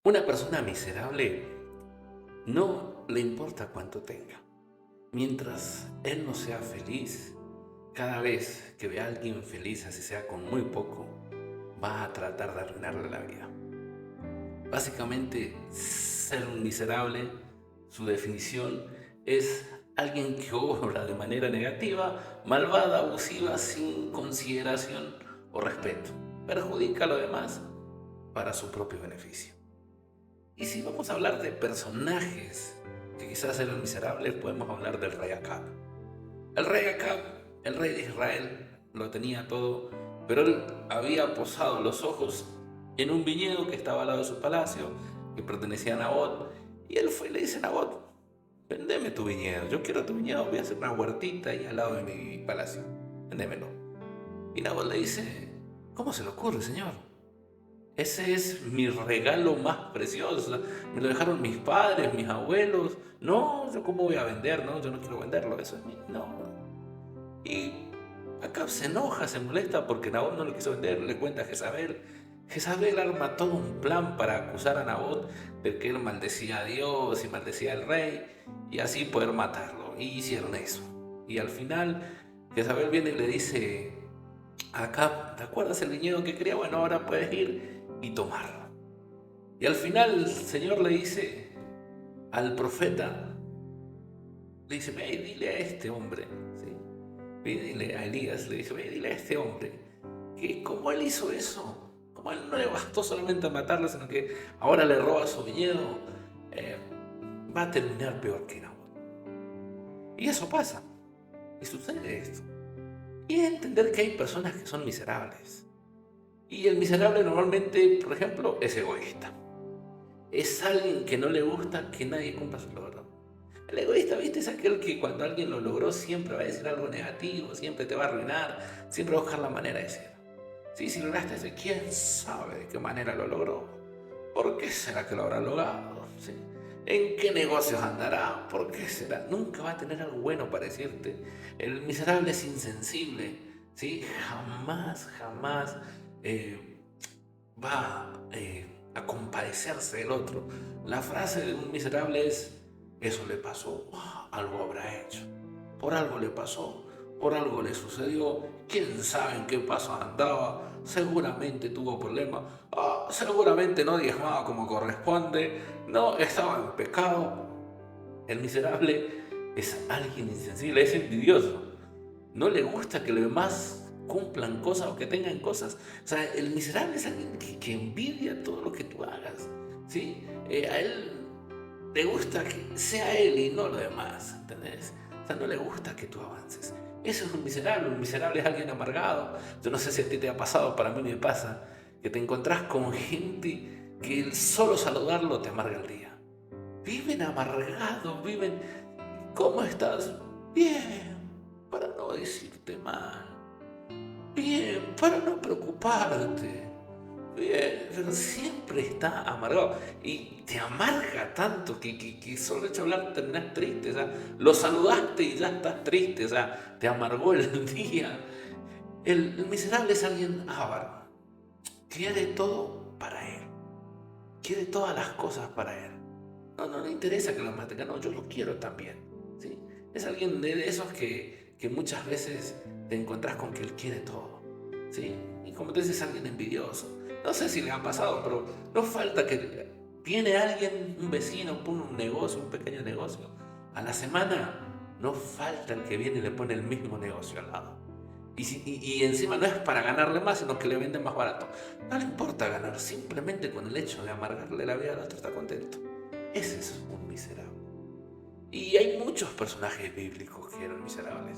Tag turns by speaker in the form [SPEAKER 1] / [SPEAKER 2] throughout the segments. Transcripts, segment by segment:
[SPEAKER 1] Una persona miserable no le importa cuánto tenga. Mientras él no sea feliz, cada vez que ve a alguien feliz, así sea con muy poco, va a tratar de arruinarle la vida. Básicamente, ser un miserable, su definición es alguien que obra de manera negativa, malvada, abusiva, sin consideración o respeto. Perjudica a los demás para su propio beneficio. Y si vamos a hablar de personajes que quizás eran miserables, podemos hablar del rey Acab. El rey Acab, el rey de Israel, lo tenía todo, pero él había posado los ojos en un viñedo que estaba al lado de su palacio, que pertenecía a Nabot, y él fue y le dice a Nabot: vendeme tu viñedo, yo quiero tu viñedo, voy a hacer una huertita ahí al lado de mi palacio, vendémelo. Y Nabot le dice: ¿cómo se le ocurre, señor? Ese es mi regalo más precioso. Me lo dejaron mis padres, mis abuelos. No, yo cómo voy a vender, no, yo no quiero venderlo, eso es mío. No. Y Acab se enoja, se molesta porque Nabot no lo quiso vender, le cuenta a Jezabel. Jezabel arma todo un plan para acusar a Nabot de que él maldecía a Dios y maldecía al rey y así poder matarlo. Y hicieron eso. Y al final Jezabel viene y le dice: Acab, ¿te acuerdas el viñedo que quería? Bueno, ahora puedes ir y tomarlo. Y al final el Señor le dice al profeta, le dice: ve y dile a este hombre, ¿sí? Ve y dile a Elías, le dice: ve y dile a este hombre que como él hizo eso, como él no le bastó solamente a matarlo, sino que ahora le roba su viñedo, eh, va a terminar peor que Nabot. Y eso pasa, y sucede esto. Y es entender que hay personas que son miserables. Y el miserable normalmente, por ejemplo, es egoísta. Es alguien que no le gusta que nadie cumpla su logro. El egoísta, ¿viste? Es aquel que cuando alguien lo logró siempre va a decir algo negativo, siempre te va a arruinar, siempre va a buscar la manera de ser. Sí, si lograste eso, ¿quién sabe de qué manera lo logró? ¿Por qué será que lo habrá logrado? ¿Sí? ¿En qué negocios andará? ¿Por qué será? Nunca va a tener algo bueno para decirte. El miserable es insensible, ¿sí? Jamás va a compadecerse del otro. La frase de un miserable es: eso le pasó, algo habrá hecho, por algo le pasó, por algo le sucedió, quién sabe en qué paso andaba, seguramente tuvo problemas, seguramente no diezmaba como corresponde, no estaba en pecado. El miserable es alguien insensible, es envidioso, no le gusta que los demás cumplan cosas o que tengan cosas. O sea, el miserable es alguien que envidia todo lo que tú hagas, ¿sí? A él le gusta que sea él y no lo demás, ¿entendés? O sea, no le gusta que tú avances. Eso es un miserable es alguien amargado. Yo no sé si a ti te ha pasado, para mí me pasa, que te encontrás con gente que el solo saludarlo te amarga el día. Viven amargados, viven: ¿cómo estás? Bien, para no decirte mal. Bien, para no preocuparte. Bien, pero siempre está amargado. Y te amarga tanto que solo hecho hablar terminás triste. O sea, lo saludaste y ya estás triste. O sea, te amargó el día. El miserable es alguien avaro. Quiere todo para él. Quiere todas las cosas para él. No le interesa que lo maten. No, yo lo quiero también. ¿Sí? Es alguien de esos que muchas veces te encontrás con que él quiere todo. ¿Sí? Y como te dices, es alguien envidioso. No sé si le ha pasado, pero no falta que viene alguien, un vecino, pone un negocio, un pequeño negocio. A la semana no falta el que viene y le pone el mismo negocio al lado. Y encima no es para ganarle más, sino que le venden más barato. No le importa ganar, simplemente con el hecho de amargarle la vida al otro está contento. Ese es un miserable. Y hay muchos personajes bíblicos que eran miserables.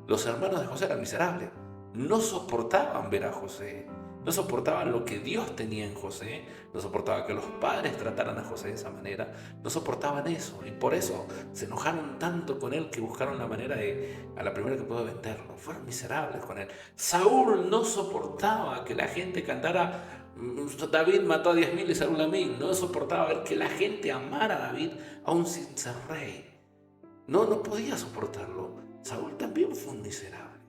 [SPEAKER 1] Los hermanos de José eran miserables. No soportaban ver a José. No soportaban lo que Dios tenía en José. No soportaban que los padres trataran a José de esa manera. No soportaban eso. Y por eso se enojaron tanto con él que buscaron la manera de, a la primera que pudo, venderlo. Fueron miserables con él. Saúl no soportaba que la gente cantara: David mató a 10.000 y Saúl a 1.000. No soportaba ver que la gente amara a David aún sin ser rey. No podía soportarlo. Saúl también fue un miserable.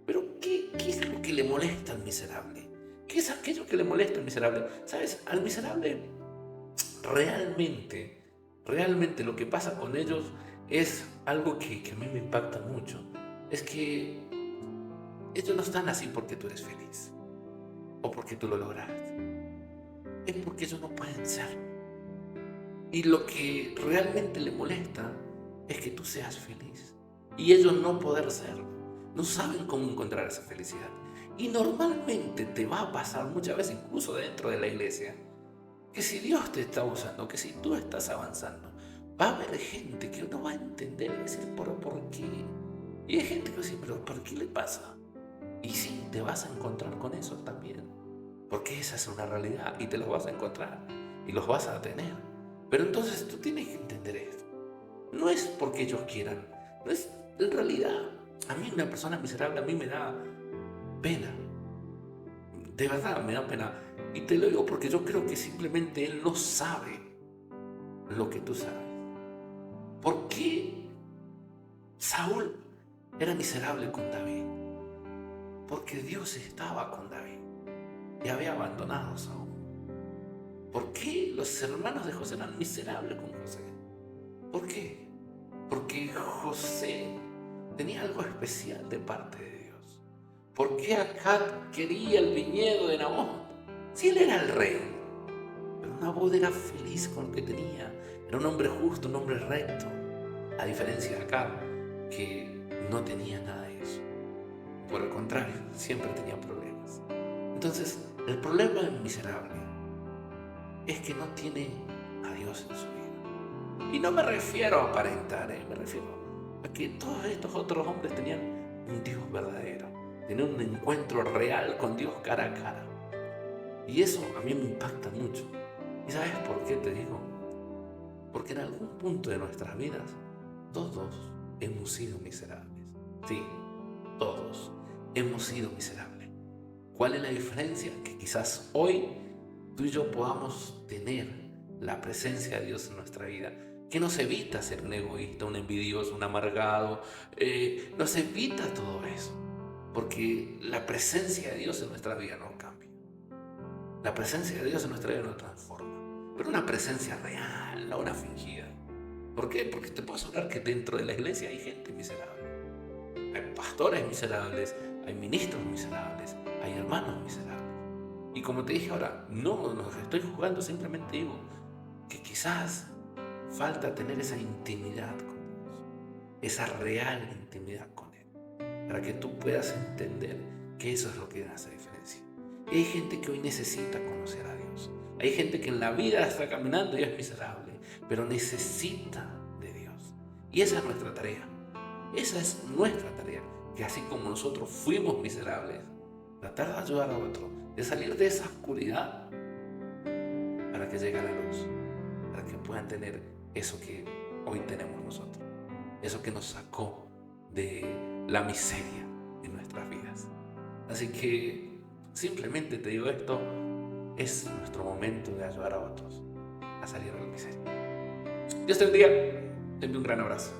[SPEAKER 1] Pero ¿qué es lo que le molesta al miserable? ¿Qué es aquello que le molesta al miserable? ¿Sabes? Al miserable realmente lo que pasa con ellos es algo que a mí me impacta mucho. Es que ellos no están así porque tú eres feliz o porque tú lo lograste. Es porque ellos no pueden ser. Y lo que realmente le molesta es que tú seas feliz y ellos no poder serlo. No saben cómo encontrar esa felicidad. Y normalmente te va a pasar muchas veces, incluso dentro de la iglesia, que si Dios te está usando, que si tú estás avanzando, va a haber gente que no va a entender y decir, ¿por qué? Y hay gente que va a decir, ¿pero por qué le pasa? Y sí, te vas a encontrar con eso también, porque esa es una realidad y te los vas a encontrar y los vas a tener. Pero entonces tú tienes que entender esto. No es porque ellos quieran, no es en realidad. A mí una persona miserable, a mí me da pena. De verdad me da pena. Y te lo digo porque yo creo que simplemente él no sabe lo que tú sabes. ¿Por qué Saúl era miserable con David? Porque Dios estaba con David y había abandonado a Saúl. ¿Por qué los hermanos de José eran miserables con José? ¿Por qué? Porque José tenía algo especial de parte de Dios. ¿Por qué Acab quería el viñedo de Nabot? Si él era el rey. Pero Nabot era feliz con lo que tenía. Era un hombre justo, un hombre recto. A diferencia de Acab, que no tenía nada de eso. Por el contrario, siempre tenía problemas. Entonces, el problema del miserable es que no tiene a Dios en su vida. Y no me refiero a aparentar, me refiero a que todos estos otros hombres tenían un Dios verdadero, tenían un encuentro real con Dios cara a cara. Y eso a mí me impacta mucho. ¿Y sabes por qué te digo? Porque en algún punto de nuestras vidas, todos hemos sido miserables. Sí, todos hemos sido miserables. ¿Cuál es la diferencia? Que quizás hoy tú y yo podamos tener la presencia de Dios en nuestra vida, que nos evita ser un egoísta, un envidioso, un amargado, nos evita todo eso, porque la presencia de Dios en nuestra vida nos cambia, la presencia de Dios en nuestra vida nos transforma, pero una presencia real, no una fingida. ¿Por qué? Porque te puedo asegurar que dentro de la iglesia hay gente miserable, hay pastores miserables, hay ministros miserables, hay hermanos miserables. Y como te dije ahora, no nos estoy jugando, simplemente digo que quizás falta tener esa intimidad con Dios, esa real intimidad con Él, para que tú puedas entender que eso es lo que hace diferencia. Y hay gente que hoy necesita conocer a Dios. Hay gente que en la vida está caminando y es miserable, pero necesita de Dios. Y esa es nuestra tarea. Esa es nuestra tarea, que así como nosotros fuimos miserables, tratar de ayudar a otros, de salir de esa oscuridad para que llegue a la luz, para que puedan tener eso que hoy tenemos nosotros, eso que nos sacó de la miseria en nuestras vidas. Así que simplemente te digo esto, es nuestro momento de ayudar a otros a salir de la miseria. Dios te bendiga, te envío un gran abrazo.